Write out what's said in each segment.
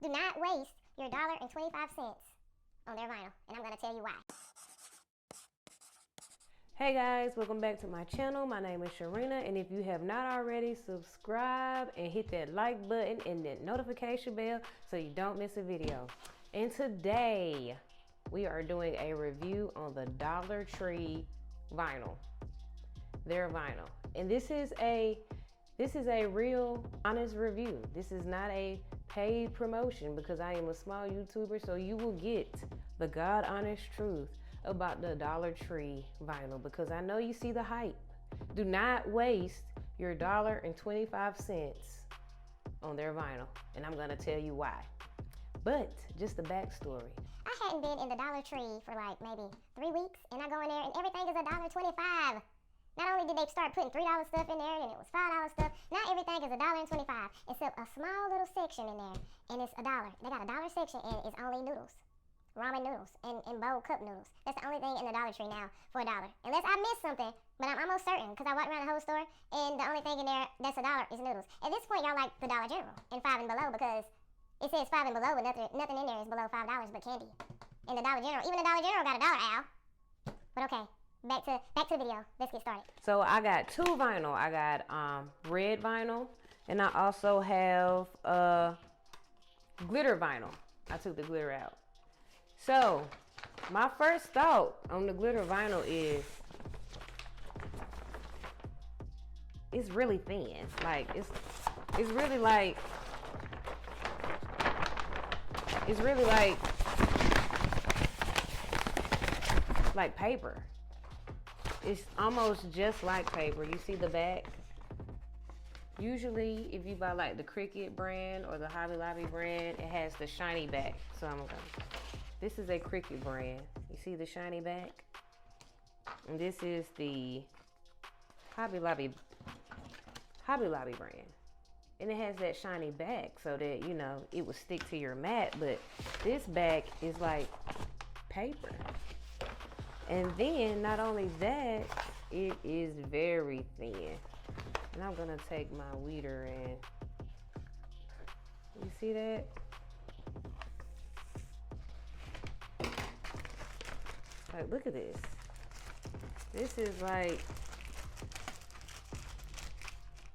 Do not waste your $1.25 on their vinyl, and I'm going to tell you why. Hey guys, welcome back to my channel. My name is Sharina, and if you have not already, subscribe and hit that like button and that notification bell so you don't miss a video. And today we are doing a review on the Dollar Tree vinyl, their vinyl. And this is a real honest review. This is not a paid promotion because I am a small YouTuber, so you will get the God honest truth about the Dollar Tree vinyl, because I know you see the hype. Do not waste your $1.25 on their vinyl, and I'm gonna tell you why. But just the backstory. I hadn't been in the Dollar Tree for like maybe 3 weeks, and I go in there and everything is $1.25. Not only did they start putting $3 stuff in there, and it was $5 stuff, now everything is $1.25, except a small little section in there, and it's $1. They got a dollar section, and it's only noodles. Ramen noodles and bowl cup noodles. That's the only thing in the Dollar Tree now for $1. Unless I missed something, but I'm almost certain because I walked around the whole store and the only thing in there that's $1 is noodles. At this point, y'all like the Dollar General and 5 and below, because it says 5 and below, but nothing in there is below $5 but candy. And the Dollar General, even the Dollar General got $1, Al. But okay, back to the video. Let's get started. So I got two vinyl. I got red vinyl, and I also have glitter vinyl. I took the glitter out. So my first thought on the glitter vinyl is it's really thin. Like it's really like paper. It's almost just like paper. You see the back? Usually if you buy like the Cricut brand or the Hobby Lobby brand, it has the shiny back. So this is a Cricut brand. You see the shiny back? And this is the Hobby Lobby brand. And it has that shiny back so that, you know, it will stick to your mat, but this back is like paper. And then not only that, it is very thin. And I'm gonna take my weeder and, you see that? Like, look at this. This is like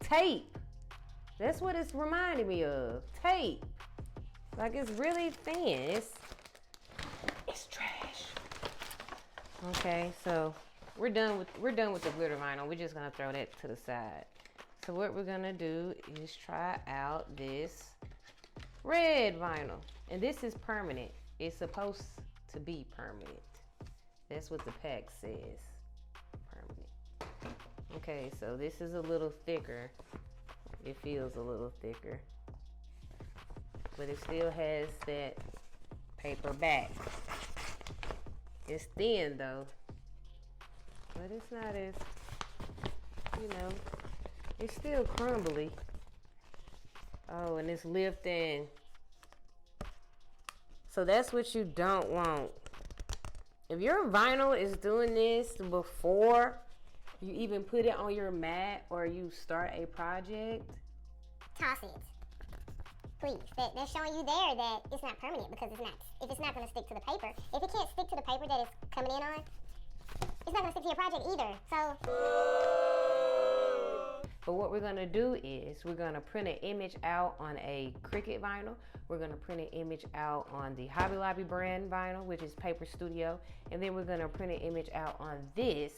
tape. That's what it's reminding me of. Tape. Like, it's really thin. It's trash. Okay, so we're done with the glitter vinyl. We're just gonna throw that to the side. So what we're gonna do is try out this red vinyl. And this is permanent. It's supposed to be permanent. That's what the pack says, permanent. Okay, so this is a little thicker. It feels a little thicker, but it still has that paper back. It's thin though, but it's not as, you know, it's still crumbly. Oh, and it's lifting. So that's what you don't want. If your vinyl is doing this before you even put it on your mat or you start a project, toss it. Please. They're showing you there that it's not permanent because it's not. If it's not going to stick to the paper, if it can't stick to the paper that it's coming in on, it's not going to stick to your project either. So. But what we're going to do is we're going to print an image out on a Cricut vinyl. We're going to print an image out on the Hobby Lobby brand vinyl, which is Paper Studio. And then we're going to print an image out on this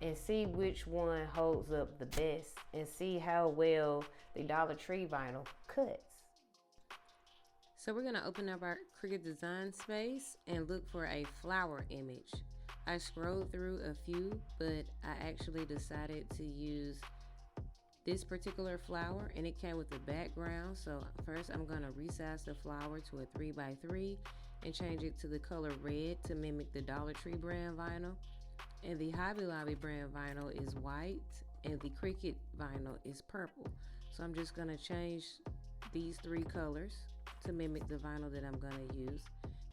and see which one holds up the best and see how well the Dollar Tree vinyl cuts. So we're going to open up our Cricut design space and look for a flower image. I scrolled through a few, but I actually decided to use this particular flower, and it came with a background. So first I'm going to resize the flower to a 3x3 and change it to the color red to mimic the Dollar Tree brand vinyl. And the Hobby Lobby brand vinyl is white, and the Cricut vinyl is purple. So I'm just going to change these 3 colors to mimic the vinyl that I'm going to use.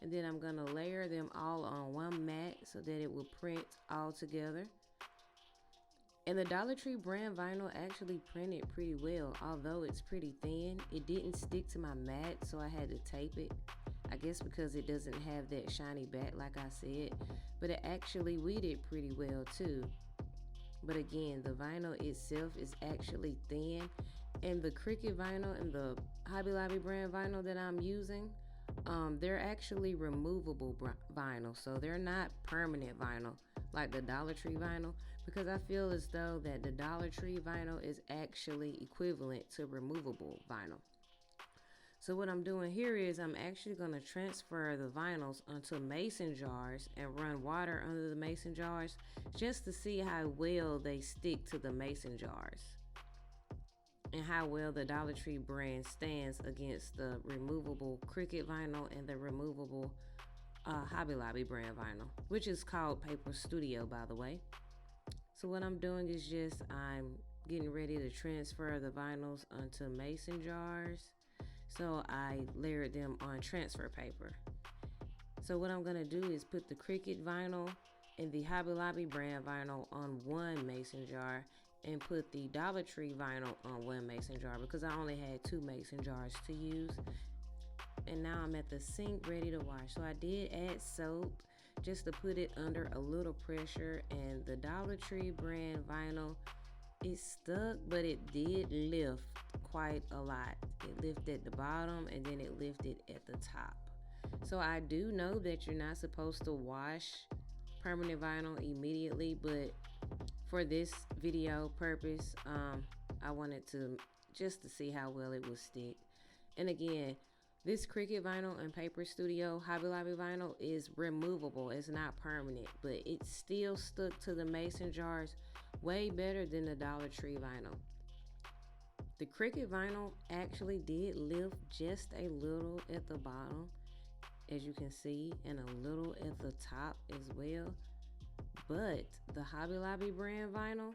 And then I'm going to layer them all on one mat so that it will print all together. And the Dollar Tree brand vinyl actually printed pretty well. Although it's pretty thin, it didn't stick to my mat, so I had to tape it. I guess because it doesn't have that shiny back like I said, but it actually weeded pretty well too. But again, the vinyl itself is actually thin, and the Cricut vinyl and the Hobby Lobby brand vinyl that I'm using, they're actually removable vinyl, so they're not permanent vinyl like the Dollar Tree vinyl, because I feel as though that the Dollar Tree vinyl is actually equivalent to removable vinyl. So what I'm doing here is I'm actually going to transfer the vinyls onto mason jars and run water under the mason jars just to see how well they stick to the mason jars and how well the Dollar Tree brand stands against the removable Cricut vinyl and the removable Hobby Lobby brand vinyl, which is called Paper Studio, by the way. So what I'm doing is just I'm getting ready to transfer the vinyls onto mason jars. So I layered them on transfer paper. So what I'm gonna do is put the Cricut vinyl and the Hobby Lobby brand vinyl on one mason jar and put the Dollar Tree vinyl on one mason jar because I only had 2 mason jars to use. And now I'm at the sink ready to wash. So I did add soap just to put it under a little pressure, and the Dollar Tree brand vinyl, it stuck, but it did lift quite a lot. It lifted at the bottom and then it lifted at the top. So I do know that you're not supposed to wash permanent vinyl immediately, but for this video purpose, I wanted to just to see how well it would stick. And again, this Cricut vinyl and Paper Studio Hobby Lobby vinyl is removable. It's not permanent, but it still stuck to the mason jars way better than the Dollar Tree vinyl. The Cricut vinyl actually did lift just a little at the bottom, as you can see, and a little at the top as well. But the Hobby Lobby brand vinyl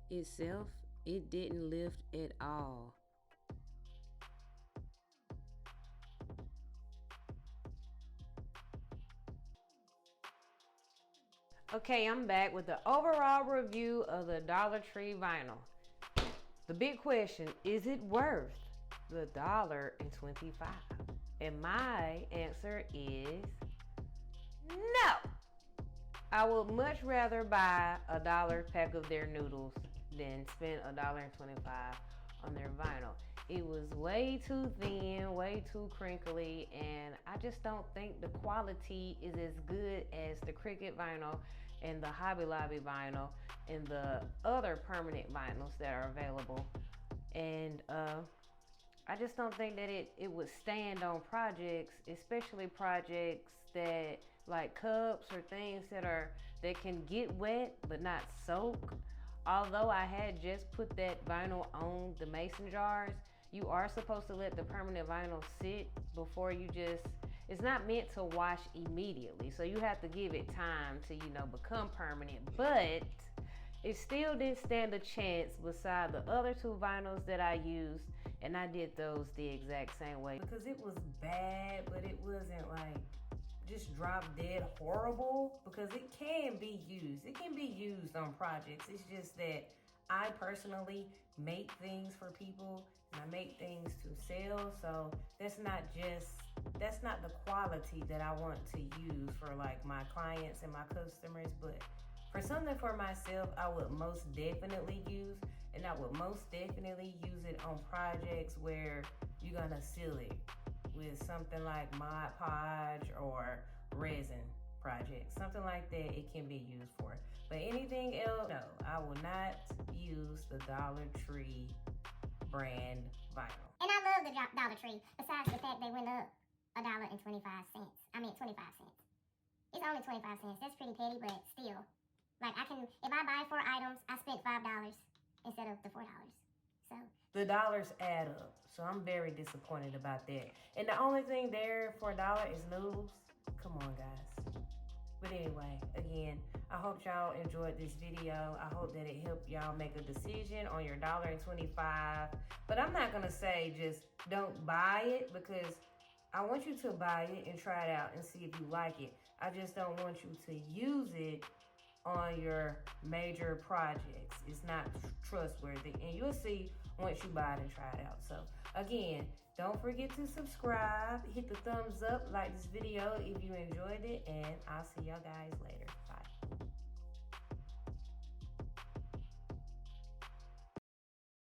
itself, it didn't lift at all. Okay, I'm back with the overall review of the Dollar Tree vinyl. The big question, is it worth the $1.25? And my answer is no. I would much rather buy a $1 pack of their noodles than spend $1.25 on their vinyl. It was way too thin, way too crinkly, and I just don't think the quality is as good as the Cricut vinyl and the Hobby Lobby vinyl and the other permanent vinyls that are available. And I just don't think that it would stand on projects, especially projects that like cups or things that can get wet but not soak. Although I had just put that vinyl on the mason jars, you are supposed to let the permanent vinyl sit before you just, it's not meant to wash immediately. So you have to give it time to, become permanent. But it still didn't stand a chance beside the other 2 vinyls that I used. And I did those the exact same way. Because it was bad, but it wasn't like just drop dead horrible, because it can be used. It can be used on projects. It's just that I personally make things for people and I make things to sell. So that's not the quality that I want to use for like my clients and my customers. But for something for myself, I would most definitely use, and I would most definitely use it on projects where you're gonna seal it with something like Mod Podge or resin projects, something like that. It can be used for. But anything else, no, I will not use the Dollar Tree brand vinyl. And I love the Dollar Tree, besides the fact they went up $1.25. I mean 25 cents. It's only 25 cents. That's pretty petty, but still. Like if I buy 4 items, I spent $5 instead of the $4. So the dollars add up. So I'm very disappointed about that. And the only thing there for $1 is noodles. Come on, guys. But anyway, again, I hope y'all enjoyed this video. I hope that it helped y'all make a decision on your $1.25. But I'm not gonna say just don't buy it, because I want you to buy it and try it out and see if you like it. I just don't want you to use it on your major projects. It's not trustworthy, and you'll see once you buy it and try it out. So again, don't forget to subscribe, hit the thumbs up, like this video if you enjoyed it, and I'll see y'all guys later. Bye.